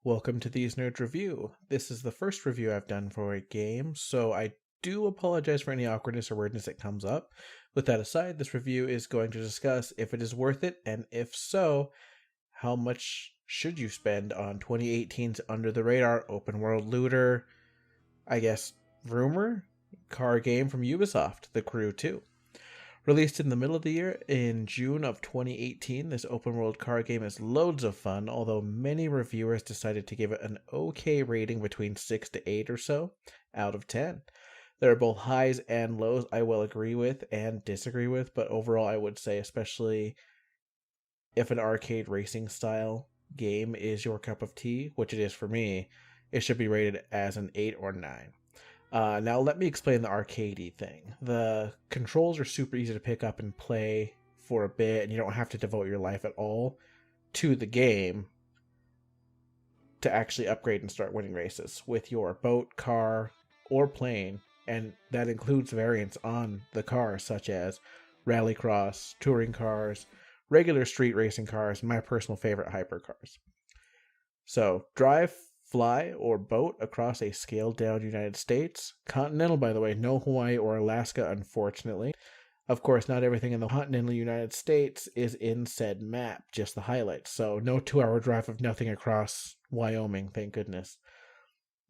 Welcome to These Nerds Review. This is the first review I've done for a game, so I do apologize for any awkwardness or weirdness that comes up. With that aside, this review is going to discuss if it is worth it, and if so, how much should you spend on 2018's Under the Radar open world looter, I guess, rumor? Car game from Ubisoft, The Crew 2. Released in the middle of the year in June of 2018, this open world car game is loads of fun, although many reviewers decided to give it an okay rating between 6 to 8 or so out of 10. There are both highs and lows I will agree with and disagree with, but overall I would say, especially if an arcade racing style game is your cup of tea, which it is for me, it should be rated as an 8 or 9. Now let me explain the arcadey thing. The controls are super easy to pick up and play for a bit, and you don't have to devote your life at all to the game to actually upgrade and start winning races with your boat, car, or plane, and that includes variants on the car such as rallycross, touring cars, regular street racing cars, and my personal favorite hypercars. So, drive, fly, or boat across a scaled down United States. Continental, by the way, no Hawaii or Alaska, unfortunately. Of course, not everything in the continental United States is in said map, just the highlights. So, no 2 hour drive of nothing across Wyoming, thank goodness.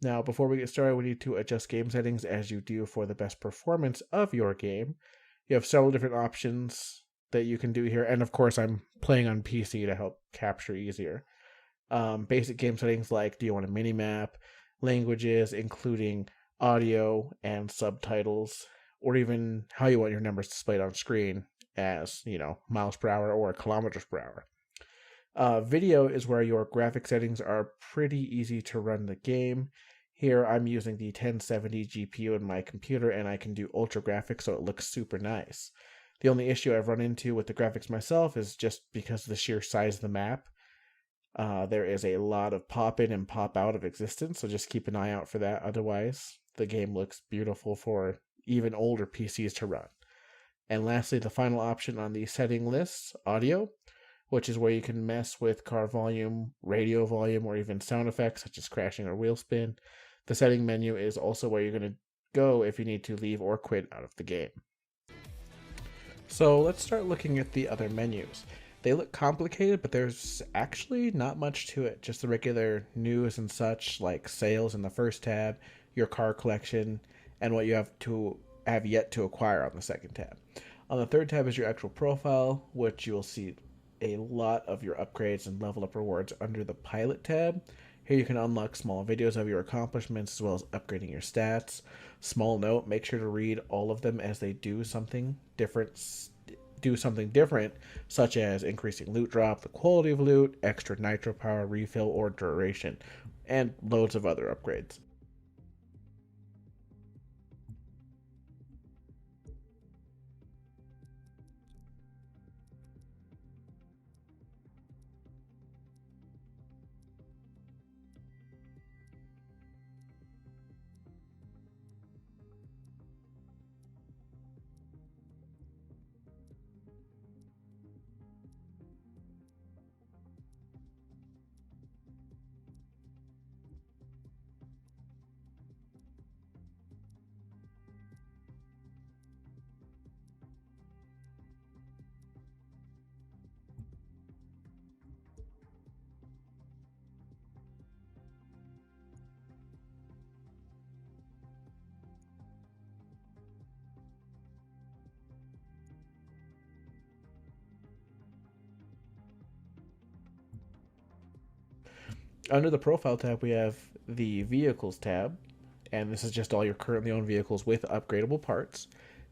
Now, before we get started, we need to adjust game settings as you do for the best performance of your game. You have several different options that you can do here, and of course, I'm playing on PC to help capture easier. Basic game settings like do you want a mini map, languages, including audio and subtitles, or even how you want your numbers displayed on screen as, miles per hour or kilometers per hour. Video is where your graphic settings are pretty easy to run the game. Here I'm using the 1070 GPU in my computer and I can do ultra graphics so it looks super nice. The only issue I've run into with the graphics myself is just because of the sheer size of the map. There is a lot of pop in and pop out of existence, so just keep an eye out for that. Otherwise, the game looks beautiful for even older PCs to run. And lastly, the final option on the setting list, audio, which is where you can mess with car volume, radio volume, or even sound effects such as crashing or wheel spin. The setting menu is also where you're going to go if you need to leave or quit out of the game. So let's start looking at the other menus. They look complicated, but there's actually not much to it. Just the regular news and such, like sales in the first tab, your car collection, and what you have yet to acquire on the second tab. On the third tab is your actual profile, which you will see a lot of your upgrades and level up rewards under the pilot tab. Here you can unlock small videos of your accomplishments as well as upgrading your stats. Small note, make sure to read all of them as they do something different, such as increasing loot drop, the quality of loot, extra nitro power, refill, or duration, and loads of other upgrades. Under the profile tab, we have the vehicles tab, and this is just all your currently owned vehicles with upgradable parts.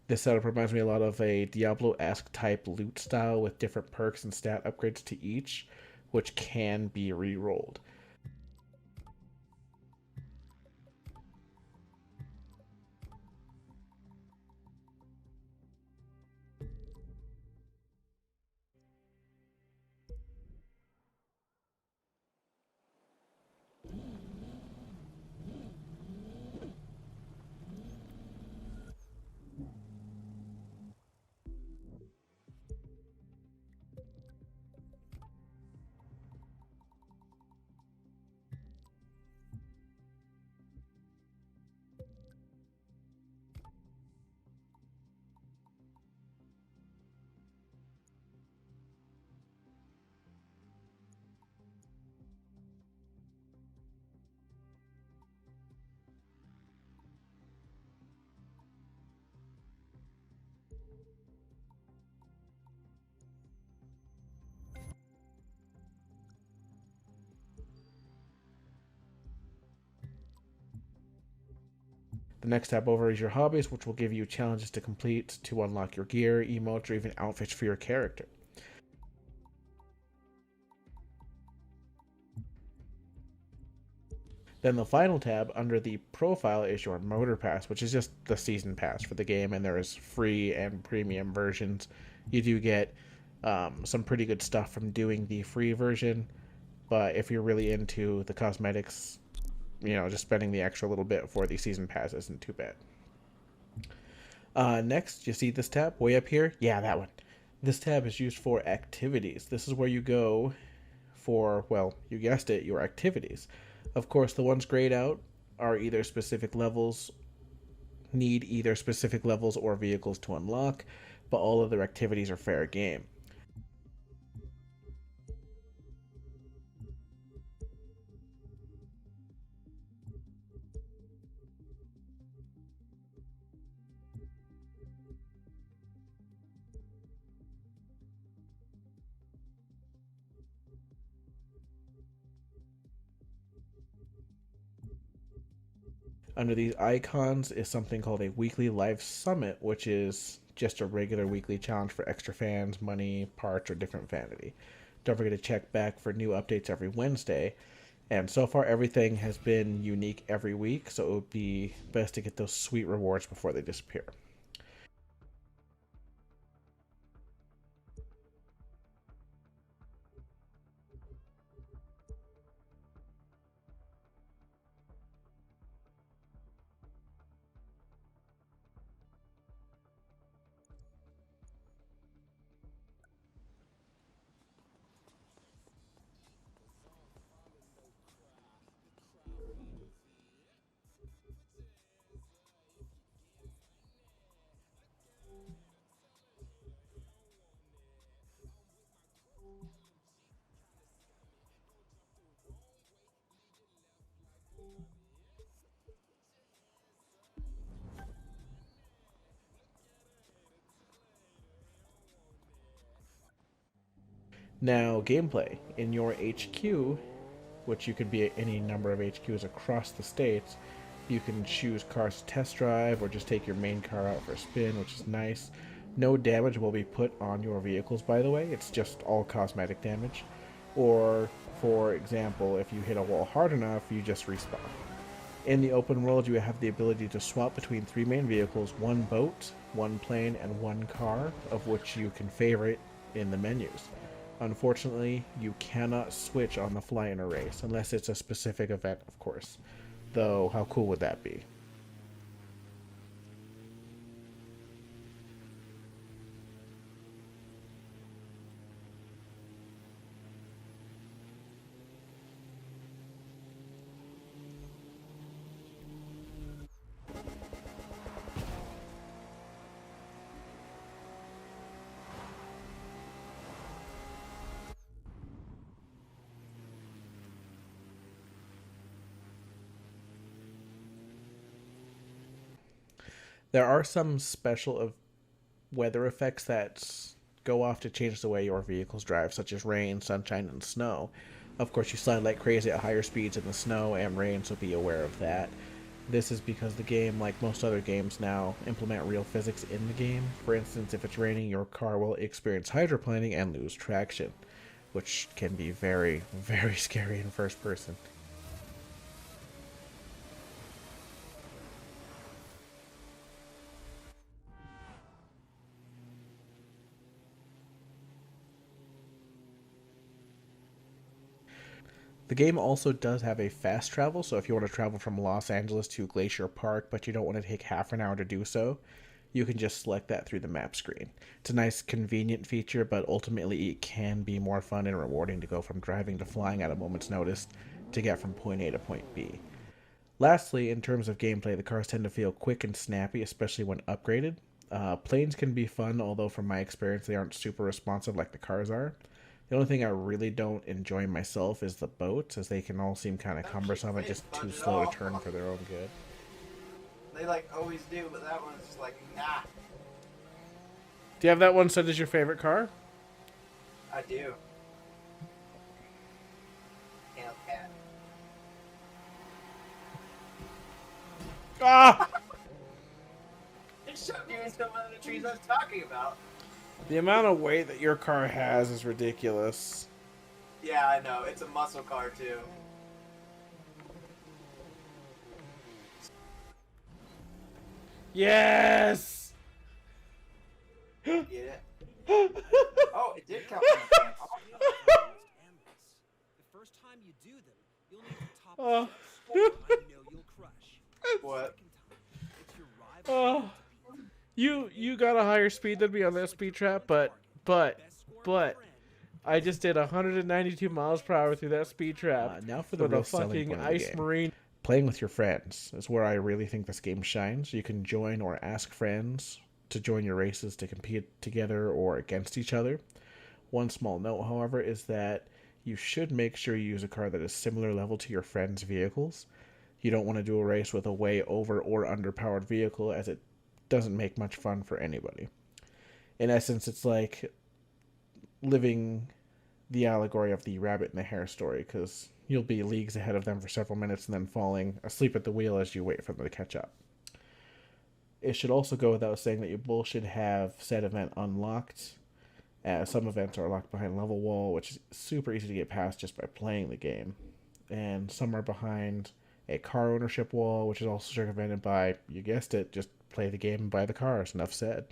This setup reminds me a lot of a Diablo-esque type loot style with different perks and stat upgrades to each, which can be re-rolled. The next tab over is your hobbies, which will give you challenges to complete to unlock your gear, emotes, or even outfits for your character. Then the final tab under the profile is your motor pass, which is just the season pass for the game, and there is free and premium versions. You do get some pretty good stuff from doing the free version, but if you're really into the cosmetics, just spending the extra little bit for the season pass isn't too bad. Next, you see this tab way up here? Yeah, that one. This tab is used for activities. This is where you go for, well, you guessed it, your activities. Of course, the ones grayed out are either specific levels, need either specific levels or vehicles to unlock, but all other activities are fair game. Under these icons is something called a weekly live summit, which is just a regular weekly challenge for extra fans, money, parts, or different vanity. Don't forget to check back for new updates every Wednesday. And so far, everything has been unique every week, so it would be best to get those sweet rewards before they disappear. Now, gameplay. In your HQ, which you could be at any number of HQs across the states, you can choose cars to test drive or just take your main car out for a spin, which is nice. No damage will be put on your vehicles, by the way. It's just all cosmetic damage. Or, for example, if you hit a wall hard enough, you just respawn. In the open world, you have the ability to swap between 3 main vehicles, 1 boat, 1 plane, and 1 car, of which you can favorite in the menus. Unfortunately, you cannot switch on the fly in a race, unless it's a specific event, of course. Though, how cool would that be? There are some special weather effects that go off to change the way your vehicles drive, such as rain, sunshine, and snow. Of course, you slide like crazy at higher speeds in the snow and rain, so be aware of that. This is because the game, like most other games now, implement real physics in the game. For instance, if it's raining, your car will experience hydroplaning and lose traction, which can be very, very scary in first person. The game also does have a fast travel, so if you want to travel from Los Angeles to Glacier Park, but you don't want to take half an hour to do so, you can just select that through the map screen. It's a nice, convenient feature, but ultimately it can be more fun and rewarding to go from driving to flying at a moment's notice to get from point A to point B. Lastly, in terms of gameplay, the cars tend to feel quick and snappy, especially when upgraded. Planes can be fun, although from my experience, they aren't super responsive like the cars are. The only thing I really don't enjoy myself is the boats, as they can all seem kind of cumbersome and just too slow to turn for their own good. They like always do, but that one's just like, nah. Do you have that one set as your favorite car? I do. Hellcat. Ah! still one of the trees I was talking about. The amount of weight that your car has is ridiculous. Yeah, I know. It's a muscle car too. Yes! Get it? Oh, it did count. The first time you do them, you'll need to top Oh. you know you'll crush. What? It's your rival. Oh. You got a higher speed than me on that speed trap, but I just did 192 miles per hour through that speed trap. Now for the real fucking Ice Marine. Playing with your friends is where I really think this game shines. You can join or ask friends to join your races to compete together or against each other. One small note, however, is that you should make sure you use a car that is similar level to your friends' vehicles. You don't want to do a race with a way over or underpowered vehicle, as it doesn't make much fun for anybody. In essence, it's like living the allegory of the rabbit and the hare story, because you'll be leagues ahead of them for several minutes and then falling asleep at the wheel as you wait for them to catch up. It should also go without saying that you both should have said event unlocked, as some events are locked behind level wall, which is super easy to get past just by playing the game. And some are behind a car ownership wall, which is also circumvented by, you guessed it, just play the game and buy the cars. Enough said.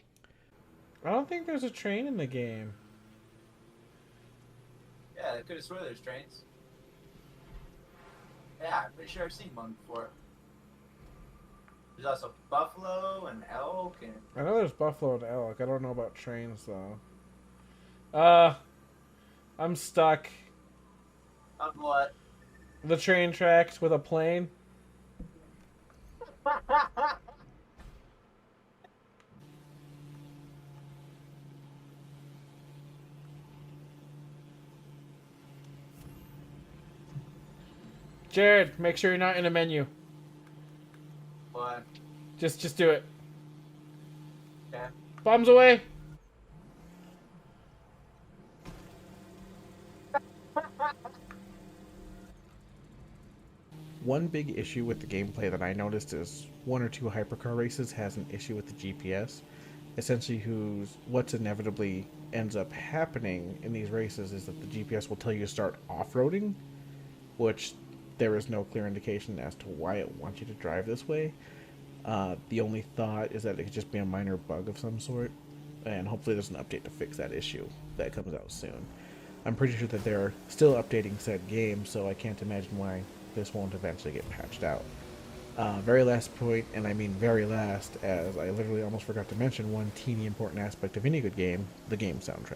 I don't think there's a train in the game. Yeah, I could have sworn there's trains. Yeah, I'm pretty sure I've seen one before. There's also buffalo and elk and... I know there's buffalo and elk. I don't know about trains, though. I'm stuck. On what? The train tracks with a plane. Jared, make sure you're not in a menu. What? Just do it. Okay. Bombs away. One big issue with the gameplay that I noticed is one or two hypercar races has an issue with the GPS. Essentially, what's inevitably ends up happening in these races is that the GPS will tell you to start off-roading, which there is no clear indication as to why it wants you to drive this way. The only thought is that it could just be a minor bug of some sort, and hopefully there's an update to fix that issue that comes out soon. I'm pretty sure that they're still updating said game, so I can't imagine why this won't eventually get patched out. Very last point, and I mean very last, as I literally almost forgot to mention one teeny important aspect of any good game, the game soundtrack.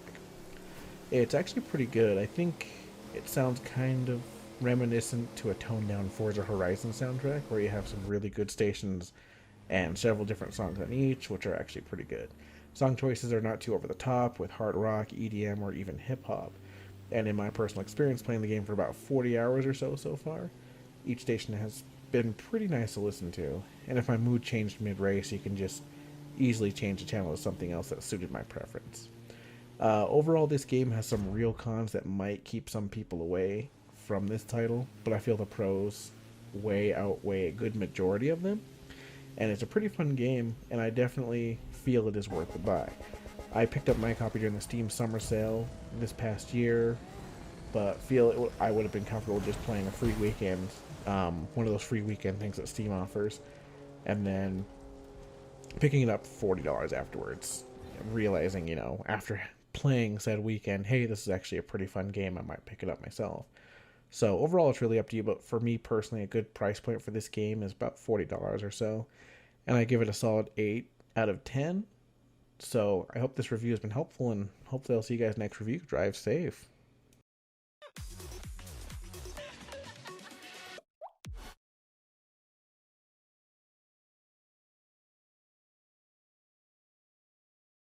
It's actually pretty good. I think it sounds kind of reminiscent to a toned-down Forza Horizon soundtrack, where you have some really good stations and several different songs on each, which are actually pretty good. Song choices are not too over the top, with hard rock, EDM, or even hip-hop. And in my personal experience playing the game for about 40 hours or so far, each station has been pretty nice to listen to. And if my mood changed mid-race, you can just easily change the channel to something else that suited my preference. Overall, this game has some real cons that might keep some people away from this title, but I feel the pros way outweigh a good majority of them. And it's a pretty fun game, and I definitely feel it is worth the buy. I picked up my copy during the Steam Summer Sale this past year, but feel I would have been comfortable just playing a free weekend, one of those free weekend things that Steam offers, and then picking it up for $40 afterwards, realizing, after playing said weekend, hey, this is actually a pretty fun game, I might pick it up myself. So overall, it's really up to you, but for me personally, a good price point for this game is about $40 or so, and I give it a solid 8 out of 10. So I hope this review has been helpful, and hopefully I'll see you guys next review. Drive safe.